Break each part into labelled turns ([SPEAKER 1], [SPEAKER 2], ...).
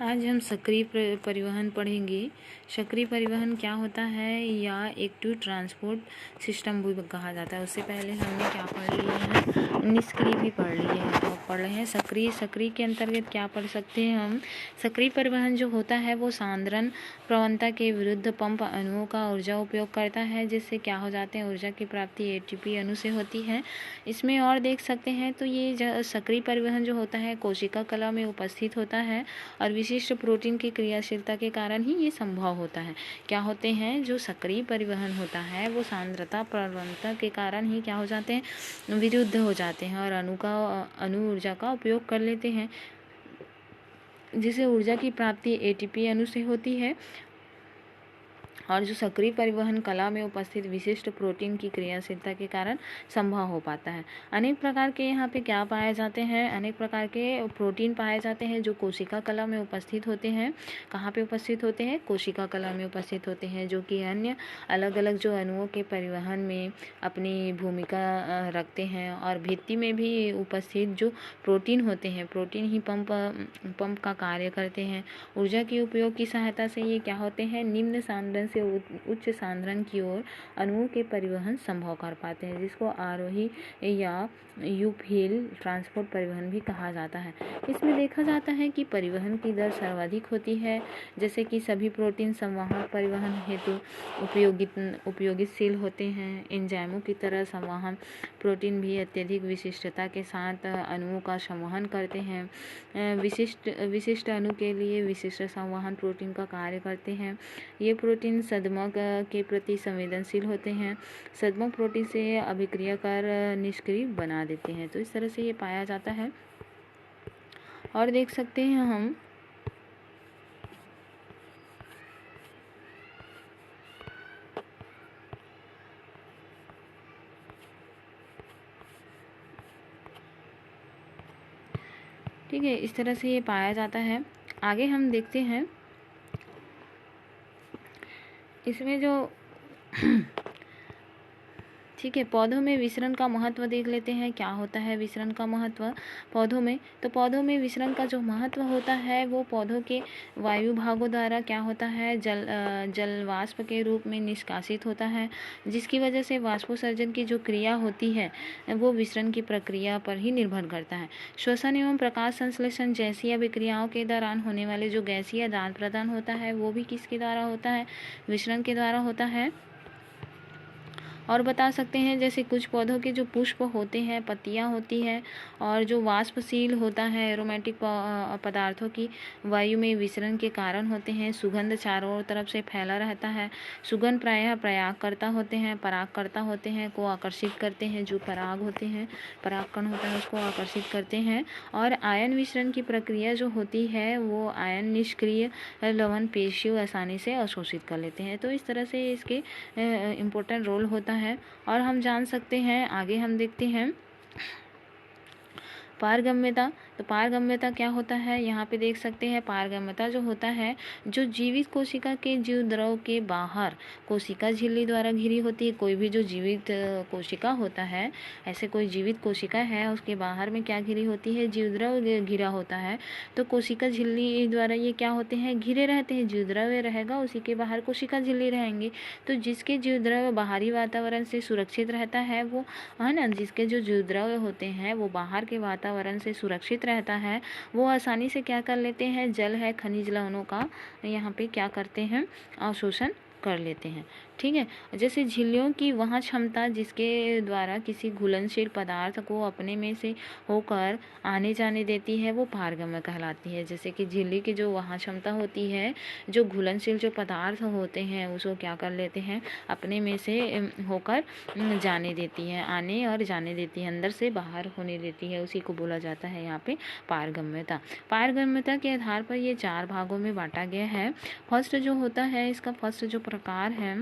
[SPEAKER 1] आज हम सक्रिय परिवहन पढ़ेंगे। सक्रिय परिवहन क्या होता है या एक्टिव ट्रांसपोर्ट सिस्टम भी कहा जाता है। उससे पहले हमने क्या पढ़ लिए हैं, निष्क्रिय भी पढ़ लिए हैं। तो पढ़ रहे हैं सक्रिय के अंतर्गत क्या पढ़ सकते हैं हम। सक्रिय परिवहन जो होता है वो सांद्रण प्रवणता के विरुद्ध पंप अणुओं का ऊर्जा उपयोग करता है, जिससे क्या हो जाते हैं, ऊर्जा की प्राप्ति एटीपी अणु से होती है। इसमें और देख सकते हैं तो ये सक्रिय परिवहन जो होता है कोशिका कला में उपस्थित होता है और विशिष्ट प्रोटीन की क्रियाशीलता के कारण ही ये संभव होता है। क्या होते हैं, जो सक्रिय परिवहन होता है वो सांद्रता प्रवणता के कारण ही क्या हो जाते हैं, विरुद्ध हो जाते हैं और अणु ऊर्जा का उपयोग कर लेते हैं, जिसे ऊर्जा की प्राप्ति एटीपी अणु से होती है और जो सक्रिय परिवहन कला में उपस्थित विशिष्ट प्रोटीन की क्रियाशीलता के कारण संभव हो पाता है। अनेक प्रकार के यहाँ पे क्या पाए जाते हैं, अनेक प्रकार के प्रोटीन पाए जाते हैं जो कोशिका कला में उपस्थित होते हैं। कहाँ पे उपस्थित होते हैं, कोशिका कला में उपस्थित होते हैं, जो कि अन्य अलग अलग जो अणुओं के परिवहन में अपनी भूमिका रखते हैं। और भित्ति में भी उपस्थित जो प्रोटीन होते हैं, प्रोटीन ही पंप का कार्य करते हैं। ऊर्जा के उपयोग की सहायता से ये क्या होते हैं, निम्न सांद्रण से उच्च सांद्रण की ओर अणुओं के परिवहन संभव कर पाते हैं, जिसको आरोही या यूफिल ट्रांसपोर्ट परिवहन भी कहा जाता है। इसमें देखा जाता है कि परिवहन की दर सर्वाधिक होती है, जैसे कि सभी प्रोटीन संवहन परिवहन हेतु उपयोगितशील होते हैं। एंजाइमों की तरह संवहन प्रोटीन भी अत्यधिक विशिष्टता के साथ अणुओं का संवहन करते हैं। विशिष्ट अणु के लिए विशिष्ट संवहन प्रोटीन का कार्य करते हैं। ये प्रोटीन सद्मक के प्रति संवेदनशील होते हैं। सद्मक प्रोटीन से अभिक्रिया कर निष्क्रिय बना देते हैं। तो इस तरह से ये पाया जाता है। और देख सकते हैं हम ठीक है, इस तरह से ये पाया जाता है। आगे हम देखते हैं इसमें जो ठीक है, पौधों में विसरण का महत्व देख लेते हैं। क्या होता है विसरण का महत्व पौधों में, तो पौधों में विसरण का जो महत्व होता है वो पौधों के वायु भागों द्वारा क्या होता है, जल वाष्प के रूप में निष्कासित होता है, जिसकी वजह से वाष्पोत्सर्जन की जो क्रिया होती है वो विसरण की प्रक्रिया पर ही निर्भर करता है। श्वसन एवं प्रकाश संश्लेषण जैसी अभिक्रियाओं के दौरान होने वाले जो गैसीय आदान प्रदान होता है वो भी किसके द्वारा होता है, विसरण के द्वारा होता है। और बता सकते हैं जैसे कुछ पौधों के जो पुष्प होते हैं, पत्तियां होती हैं, और जो वाष्पशील होता है एरोमेटिक पदार्थों की वायु में विसरण के कारण होते हैं। सुगंध चारों तरफ से फैला रहता है। सुगंध प्रायः परागकर्ता होते हैं को आकर्षित करते हैं। जो पराग होते हैं, परागकण होता है, उसको आकर्षित करते हैं। और आयन विसरण की प्रक्रिया जो होती है वो आयन निष्क्रिय लवण पेशियों आसानी से अवशोषित कर लेते हैं। तो इस तरह से इसके इम्पोर्टेंट रोल होता है। और हम जान सकते हैं, आगे हम देखते हैं पारगम्यता। तो पारगम्यता क्या होता है, यहाँ पे देख सकते हैं पारगम्यता जो होता है, जो जीवित कोशिका के जीव द्रव के बाहर कोशिका झिल्ली द्वारा घिरी होती है। कोई भी जो जीवित कोशिका होता है, ऐसे कोई जीवित कोशिका है उसके बाहर में क्या घिरी होती है, जीव द्रव घिरा होता है। तो कोशिका झिल्ली द्वारा ये क्या होते हैं, घिरे रहते हैं। जीव द्रव रहेगा, उसी के बाहर कोशिका झिल्ली रहेंगे। तो जिसके जीव द्रव बाहरी वातावरण से सुरक्षित रहता है वो, है ना, जिसके जो जीव द्रव होते हैं वो बाहर के वातावरण से सुरक्षित रहता है, वो आसानी से क्या कर लेते हैं, जल है, खनिज लवणों का यहाँ पे क्या करते हैं, अवशोषण कर लेते हैं। ठीक है, जैसे झिल्लियों की वह क्षमता जिसके द्वारा किसी घुलनशील पदार्थ को अपने में से होकर आने जाने देती है वो पारगम्य कहलाती है। जैसे कि झिल्ली की जो वह क्षमता होती है, जो घुलनशील जो पदार्थ होते हैं उसको क्या कर लेते हैं, अपने में से होकर जाने देती है, आने और जाने देती है, अंदर से बाहर होने देती है, उसी को बोला जाता है यहाँ पे पारगम्यता। पारगम्यता के आधार पर ये 4 भागों में बांटा गया है। फर्स्ट जो होता है, इसका फर्स्ट जो प्रकार है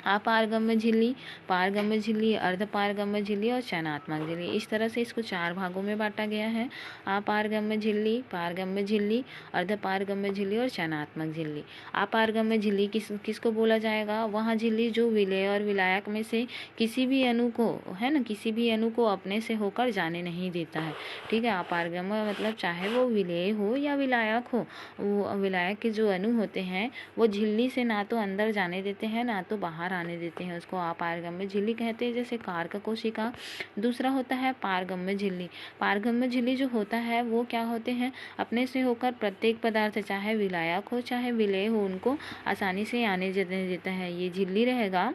[SPEAKER 1] अपारगम्य झिल्ली, पारगम्य झिल्ली, अर्धपारगम्य झिल्ली और चयनात्मक झिल्ली। इस तरह से इसको 4 भागों में बांटा गया है। अपारगम्य झिल्ली, पारगम्य झिल्ली, अर्धपारगम्य झिल्ली और चयनात्मक झिल्ली। अपारगम्य झिल्ली किसको बोला जाएगा? वहाँ झिल्ली जो विलेय और विलायक में से किसी भी अणु को, है ना, किसी भी अणु को अपने से होकर जाने नहीं देता है। ठीक है, अपारगम्य मतलब चाहे वो विलेय हो या विलायक हो, वो विलायक के जो अणु होते हैं वो झिल्ली से ना तो अंदर जाने देते हैं ना तो बाहर आने देते हैं, उसको अपारगम्य झिल्ली कहते हैं। जैसे कार्क कोशिका। दूसरा होता है पारगम्य झिल्ली। पारगम्य झिल्ली जो होता है वो क्या होते हैं? अपने से होकर प्रत्येक पदार्थ, चाहे विलायक हो चाहे विलेय हो, उनको आसानी से आने देता है। ये झिल्ली रहेगा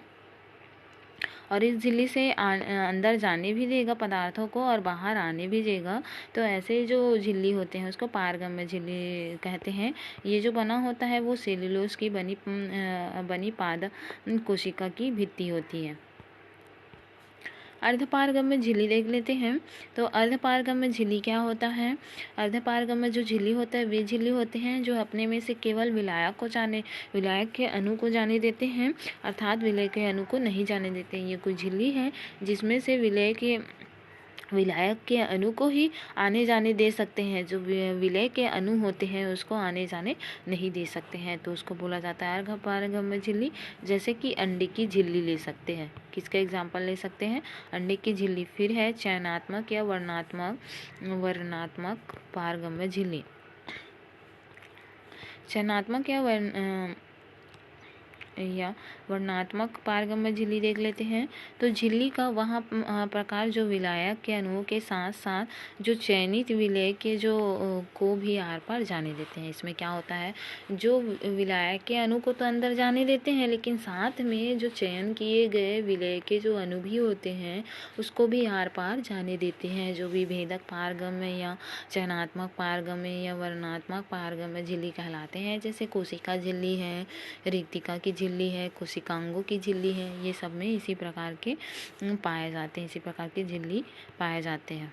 [SPEAKER 1] और इस झिल्ली से अंदर जाने भी देगा पदार्थों को और बाहर आने भी देगा। तो ऐसे जो झिल्ली होते हैं उसको पारगम्य झिल्ली कहते हैं। ये जो बना होता है वो सेल्यूलोज की बनी पाद कोशिका की भित्ति होती है। अर्धपारगम्य झिल्ली देख लेते हैं। तो अर्धपारगम्य झिल्ली क्या होता है? अर्धपारगम्य जो झिल्ली होता है वे झिल्ली होते हैं जो अपने में से केवल विलायक के अणु को जाने देते हैं, अर्थात विलेय के अणु को नहीं जाने देते। ये कोई झिल्ली है जिसमें से विलायक के अणु को ही आने जाने दे सकते हैं, जो विलेय के अणु होते हैं उसको आने जाने नहीं दे सकते हैं, तो उसको बोला जाता है अर्धपारगम्य झिल्ली। जैसे कि अंडे की झिल्ली ले सकते हैं। किसका एग्जाम्पल ले सकते हैं? अंडे की झिल्ली। फिर है चयनात्मक या वर्णात्मक पारगम्य झिल्ली। चयनात्मक या वर्णात्मक पारगम्य झिल्ली देख लेते हैं। तो झिल्ली का वह प्रकार जो विलायक के अणुओं के साथ साथ जो चयनित विलेय के जो को भी आर पार जाने देते हैं। इसमें क्या होता है, जो विलायक के अणु को तो अंदर जाने देते हैं, लेकिन साथ में जो चयन किए गए विलेय के जो अणु भी होते हैं उसको भी आर पार जाने देते हैं, जो विभेदक पारगम्य या चयनात्मक पारगम्य या वर्णात्मक पारगम्य झिल्ली कहलाते हैं। जैसे कोशिका झिल्ली है, रिक्तिका की झिल्ली है, कोशिकांगों की झिल्ली है, ये सब में इसी प्रकार के पाए जाते हैं, इसी प्रकार की झिल्ली पाए जाते हैं।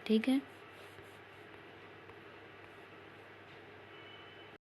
[SPEAKER 1] ठीक है।